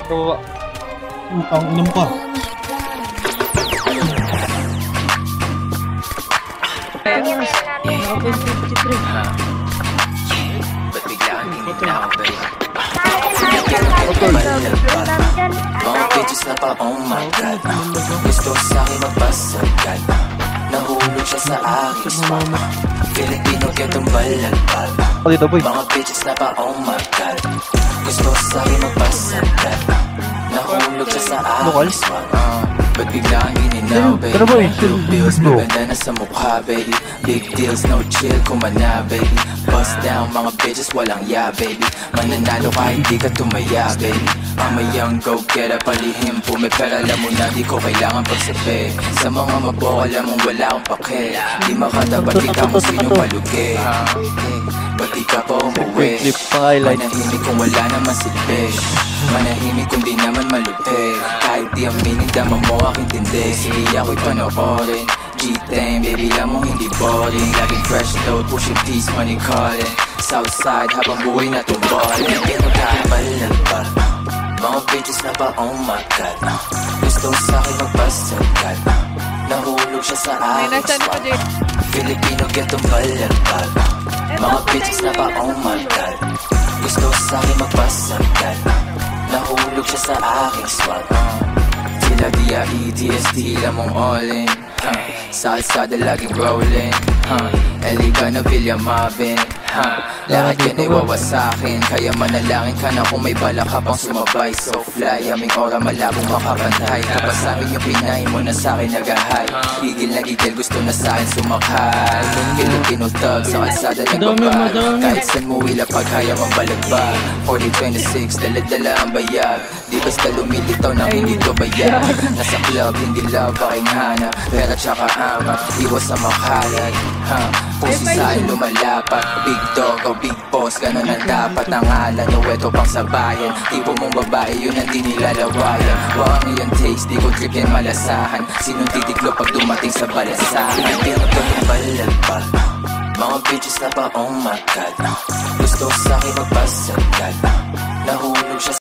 Baba. Utang inam ka. Ba't bigla kang gininaw, babe? Mga bitches na pa, oh my God. Gusto sa'kin magpasagad. Nahulog siya sa aking spot. Filipino ketong balalbag. Dito, boy. Mga bitches na pa, oh my God. Gusto sa'kin magpasagad. Nahulog siya sa aking spot. Ba't bigla kang gininaw, baby? Blue bills, maganda na sa mukha, baby. Big deals, no chill, kumana, baby. Bust down, mga bitches, walang ya, baby. Mananalo ka, hindi ka tumaya, baby. I'm a young go-getter, palihim po. May pera, alam mo na, di ko kailangan pagsabi. Sa mga mabok, alam mong wala akong pake. Di makatapat, kita mo sino malugi. Ba't di ka pa umuwi? Manahimik kung wala naman silbi. Manahimik kung di naman malupi. Kahit di aminin, dama mo aking tindi. Sige ako'y panoorin. G-Tame, baby, alam mong hindi boring. Laging fresh load, pushing peace, money calling. Southside, habang buhay na tumbalin. Pinagkabalagpag mga bitches na pa, oh my God. Gusto sa'kin magpasagad. Nahulog siya sa aking spot. Filipino getong balagpag. Mga bitches na pa, oh my God. Gusto sa'kin magpasagad. Nahulog siya sa aking spot. Sila D.I.E.T.S.D, alam mong all-in. Salsada laging rolling. Eliga na Villa Mabin. Lahat yan ay wawasakin. Kaya manalangin ka na kung may bala ka pang sumabay. So fly, aming ora malabong makapantay. Kapag sa'min yung pinay mo na sa'kin nag-ahay. Gigil na gigil, gusto na sa'kin sumakay. Filipino thug sa kalsada nagbabag. Kahit saan mo ilapag, kaya mabalagbag. 40-26, dala-dala ang bayag. Di basta lumilitaw nang hindi to bayag. Nasa club, hindi love, aking hanap. Pera tsaka ama, iwas sa makalat. Pusi sa'kin lumalapat. Big dog o big boss, ganun ang dapat. Nangalan o eto pang sabayan. Tipo mong babae, yun ang di nilalawayan. Bawang iyong taste, di ko trip yan malasahan. Sinong titiglo pag dumating sa balasahan? Pinagkakang balagpag mga bitches na pa, oh my God. Gusto sa'kin magpasagad. Nahulog siya